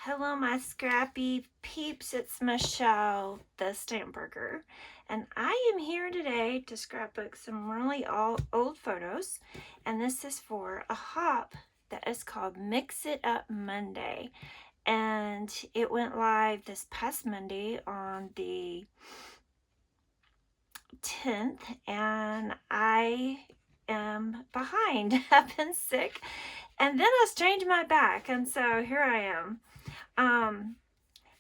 Hello, my scrappy peeps. It's Michelle, the Stamburger, and I am here today to scrapbook some really old photos. And this is for a hop that is called Mix It Up Monday, and it went live this past Monday on the 10th, and I am behind. I've been sick, and then I strained my back, and so here I am. I'm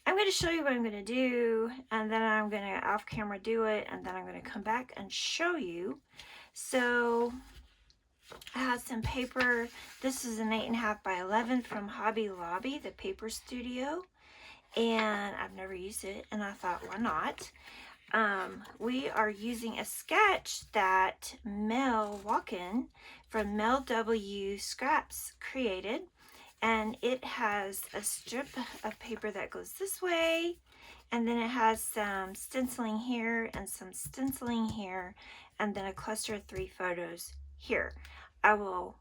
going to show you what I'm going to do, and then I'm going to off camera do it, and then I'm going to come back and show you. So I have some paper. This is an 8.5 by 11 from Hobby Lobby, the paper studio, and I've never used it, and I thought, why not? We are using a sketch that Mel Walken from Mel W Scraps created. And it has a strip of paper that goes this way, and then it has some stenciling here and some stenciling here, and then a cluster of 3 photos here. I will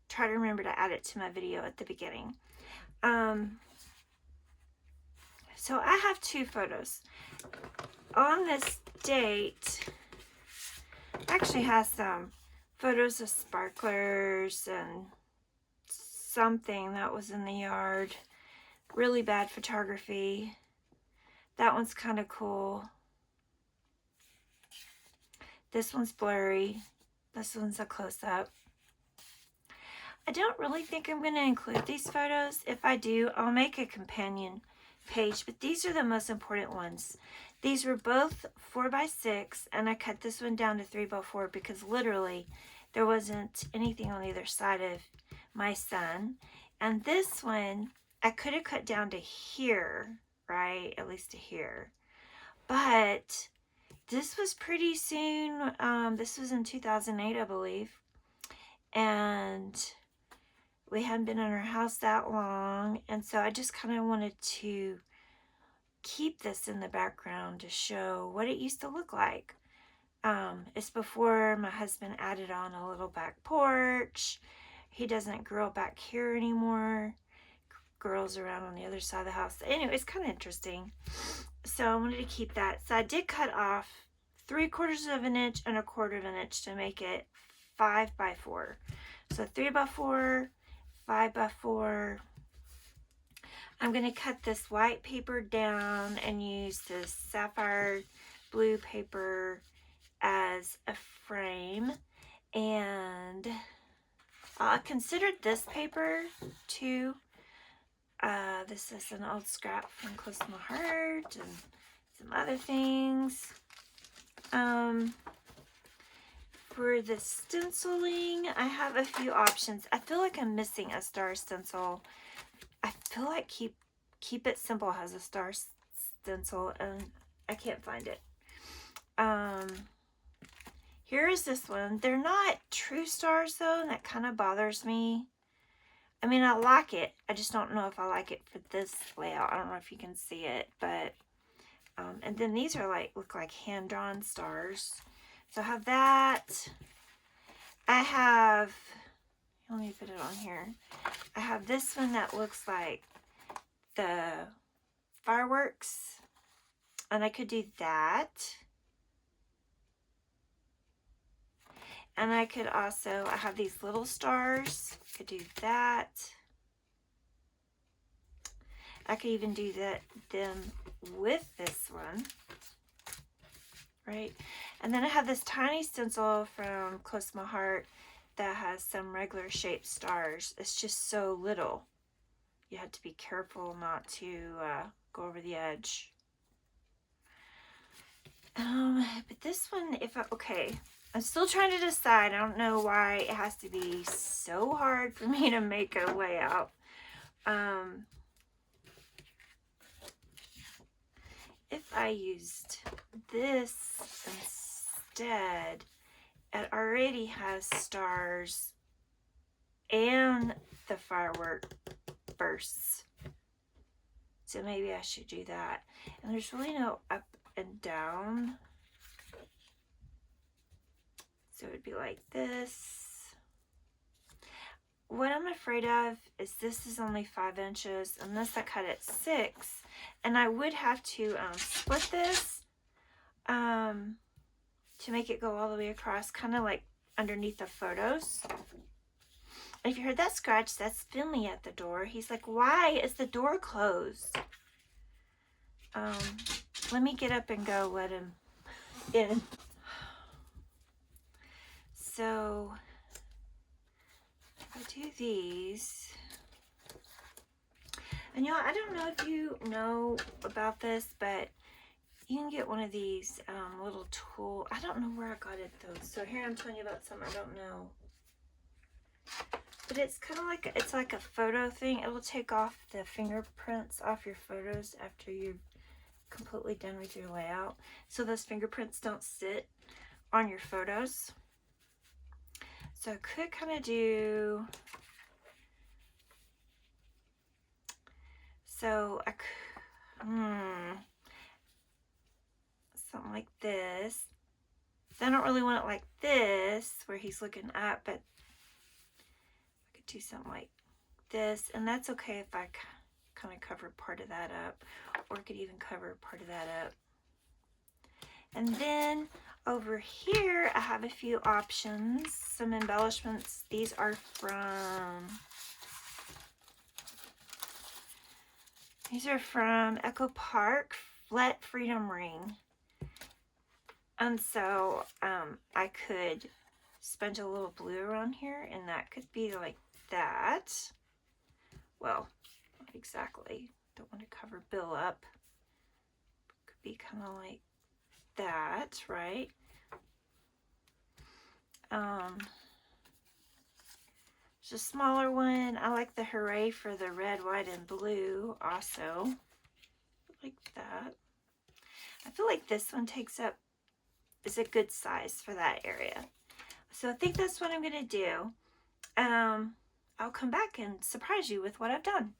try to remember to add it to my video at the beginning. So I have 2 photos. On this date, actually has some photos of sparklers and something that was in the yard. Really bad photography. That one's kind of cool. This one's blurry. This one's a close-up. I don't really think I'm going to include these photos. If I do, I'll make a companion page, but these are the most important ones. These were both 4x6, and I cut this one down to 3x4 because literally there wasn't anything on either side of my son. And this one I could have cut down to here, right? At least to here. But this was pretty soon. This was in 2008, I believe. And we hadn't been in our house that long. And so I just kind of wanted to keep this in the background to show what it used to look like. It's before my husband added on a little back porch. He doesn't grill back here anymore. Grills around on the other side of the house. Anyway, it's kind of interesting. So I wanted to keep that. So I did cut off 3/4 of an inch and 1/4 of an inch to make it 5x4. So 3x4, 5x4. I'm going to cut this white paper down and use this sapphire blue paper as a frame. And I considered this paper too. This is an old scrap from Close to My Heart and some other things. For the stenciling, I have a few options. I feel like I'm missing a star stencil. I feel like Keep It Simple has a star stencil, and I can't find it. Here is this one. They're not true stars though, and that kind of bothers me. I mean, I like it. I just don't know if I like it for this layout. I don't know if you can see it, but and then these are look like hand-drawn stars. So I have that. I have, let me put it on here. I have this one that looks like the fireworks, and I could do that. And I could also, I have these little stars, could do that. I could even do them with this one, right? And then I have this tiny stencil from Close to My Heart that has some regular shaped stars. It's just so little. You have to be careful not to go over the edge. But this one, okay. I'm still trying to decide. I don't know why it has to be so hard for me to make a layout. If I used this instead, it already has stars and the firework bursts. So maybe I should do that. And there's really no up and down. So it would be like this. what I'm afraid of is this is only 5 inches, unless I cut it 6, and I would have to split this to make it go all the way across, kind of like underneath the photos. If you heard that scratch, that's Finley at the door. He's like, why is the door closed? Let me get up and go let him in. So I do these. And y'all, I don't know if you know about this, but you can get one of these little tool. I don't know where I got it though. So here I'm telling you about something I don't know. But it's kind of like, it's like a photo thing. It will take off the fingerprints off your photos after you're completely done with your layout. So those fingerprints don't sit on your photos. So I could kind of do, so I could, something like this. I don't really want it like this, where he's looking up, but I could do something like this, and that's okay if I kind of cover part of that up, or I could even cover part of that up. And then over here, I have a few options, some embellishments. These are from Echo Park, Flat Freedom Ring. And so I could sponge a little blue around here, and that could be like that. Well, not exactly. Don't want to cover Bill up. Could be kind of like that, right? There's a smaller one. I like the Hooray for the red, white, and blue also. Like that. I feel like this one takes up, is a good size for that area. So I think that's what I'm going to do. I'll come back and surprise you with what I've done.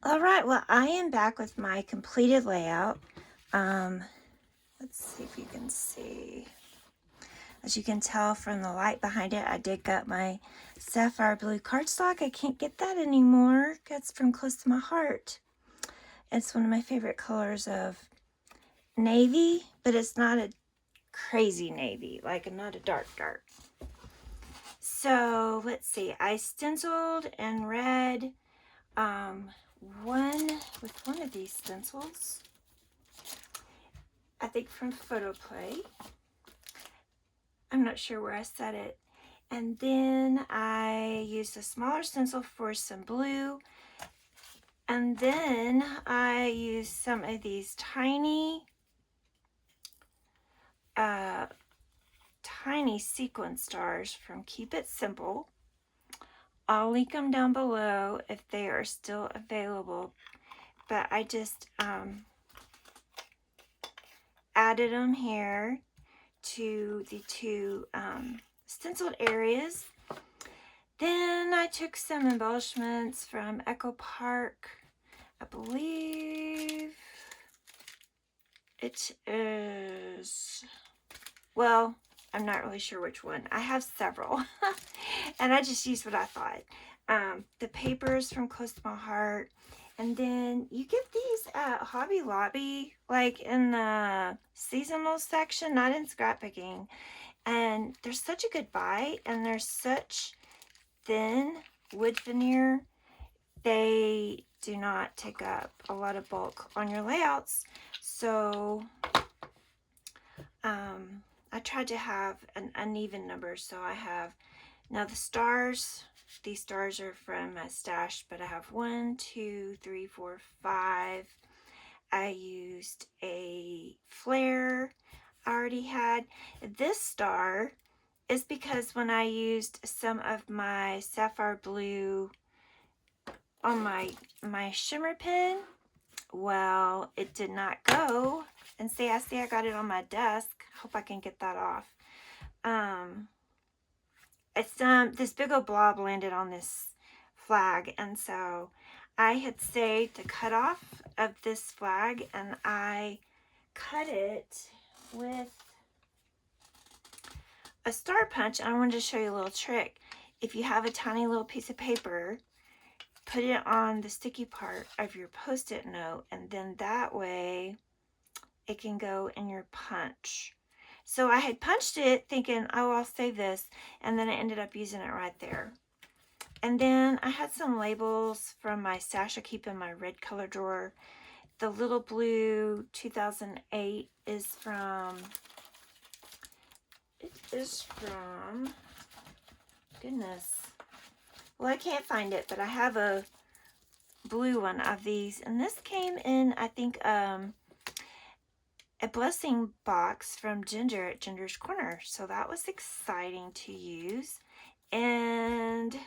All right, well, I am back with my completed layout. Let's see if you can see. As you can tell from the light behind it, I did get my sapphire blue cardstock. I can't get that anymore. That's from Close to My Heart. It's one of my favorite colors of navy, but it's not a crazy navy, like not a dark. So let's see, I stenciled and read one of these stencils, I think from Photoplay. I'm not sure where I set it. And then I used a smaller stencil for some blue. And then I used some of these tiny sequin stars from Keep It Simple. I'll link them down below if they are still available. But I just added them here to the two stenciled areas. Then I took some embellishments from Echo Park. I believe it is, well, I'm not really sure which one. I have several and I just used what I thought. The papers from Close to My Heart. And then you get these at Hobby Lobby, like in the seasonal section, not in scrapbooking. And they're such a good buy, and they're such thin wood veneer. They do not take up a lot of bulk on your layouts. So I tried to have an uneven number. So I have, now the stars, these stars are from my stash, but I have 1, 2, 3, 4, 5. I used a flare I already had. This star is because when I used some of my sapphire blue on my shimmer pen, well, it did not go. And see, I got it on my desk. Hope I can get that off. It's this big old blob landed on this flag, and so I had saved the cutoff of this flag, and I cut it with a star punch. And I wanted to show you a little trick. if you have a tiny little piece of paper, put it on the sticky part of your Post-it note, and then that way it can go in your punch. So I had punched it thinking, oh, I'll save this, and then I ended up using it right there. And then I had some labels from my stash I keep in my red color drawer. The little blue 2008 is from, goodness, well, I can't find it, but I have a blue one of these, and this came in, I think, a blessing box from Ginger at Ginger's Corner, so that was exciting to use. And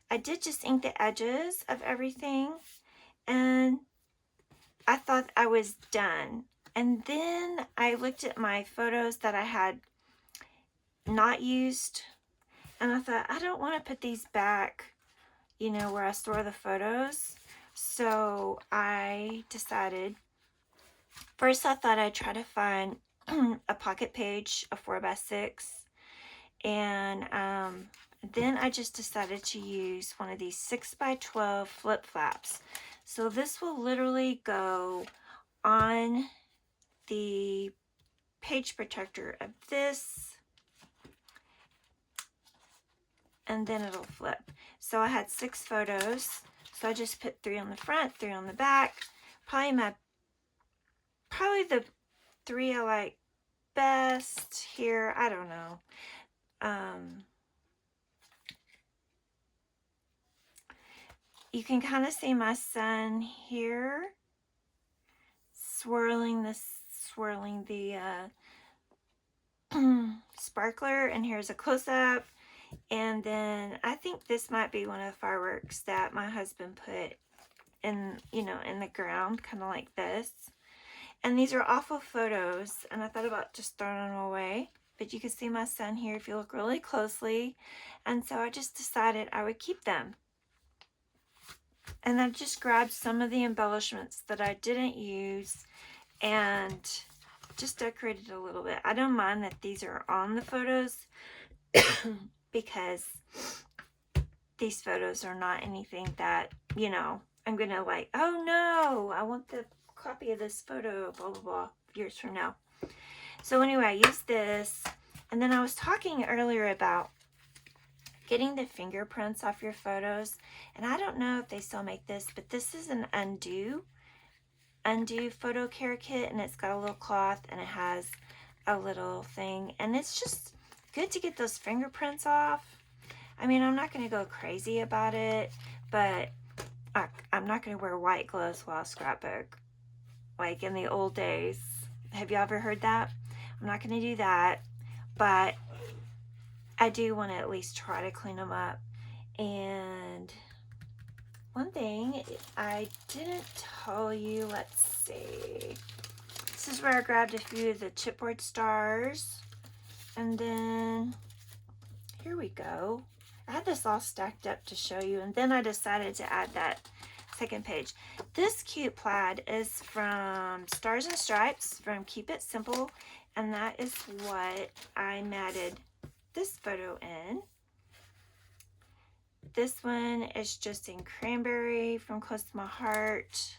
I did just ink the edges of everything, and I thought I was done. And then I looked at my photos that I had not used, and I thought, I don't want to put these back, you know, where I store the photos. So I decided, first I thought I'd try to find a pocket page, a 4x6, and then I just decided to use one of these 6x12 flip flaps. So this will literally go on the page protector of this, and then it'll flip. So I had 6 photos, so I just put 3 on the front, 3 on the back. Probably the 3 I like best here, I don't know. You can kind of see my son here swirling the sparkler, and here's a close-up. And then I think this might be one of the fireworks that my husband put in, you know, in the ground, kind of like this. And these are awful photos, and I thought about just throwing them away, but you can see my son here if you look really closely. And so I just decided I would keep them. And I just grabbed some of the embellishments that I didn't use and just decorated a little bit. I don't mind that these are on the photos because these photos are not anything that, you know, I'm gonna like, oh no, I want the copy of this photo, blah blah blah, years from now. So anyway, I used this, and then I was talking earlier about getting the fingerprints off your photos, and I don't know if they still make this, but this is an undo photo care kit, and it's got a little cloth and it has a little thing, and it's just good to get those fingerprints off. I mean, I'm not going to go crazy about it, but I'm not going to wear white gloves while I scrapbook like in the old days. Have you ever heard that? I'm not going to do that, but I do want to at least try to clean them up. And one thing I didn't tell you, let's see. This is where I grabbed a few of the chipboard stars. And then, here we go. I had this all stacked up to show you, and then I decided to add that second page. This cute plaid is from Stars and Stripes from Keep It Simple, and that is what I matted this photo in. This one is just in Cranberry from Close to My Heart.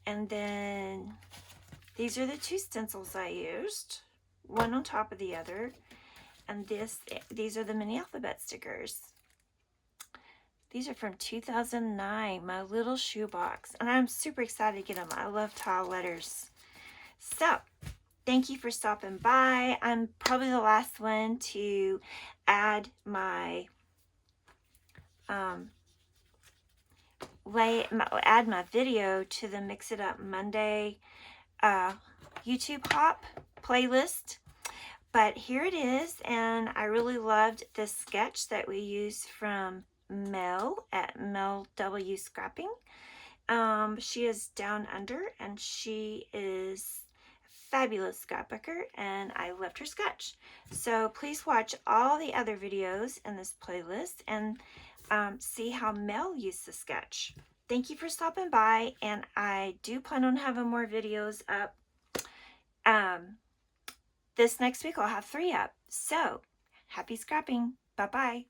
And then these are the 2 stencils I used, one on top of the other. And these are the mini alphabet stickers. These are from 2009, my little shoebox. And I'm super excited to get them. I love tile letters. So, thank you for stopping by. I'm probably the last one to add my add my video to the Mix It Up Monday YouTube Hop playlist. But here it is, and I really loved this sketch that we used from Mel at Mel W Scrapping. She is down under, and she is fabulous scrapbooker, and I loved her sketch. So please watch all the other videos in this playlist and see how Mel used the sketch. Thank you for stopping by, and I do plan on having more videos up. This next week I'll have 3 up. So happy scrapping. Bye bye.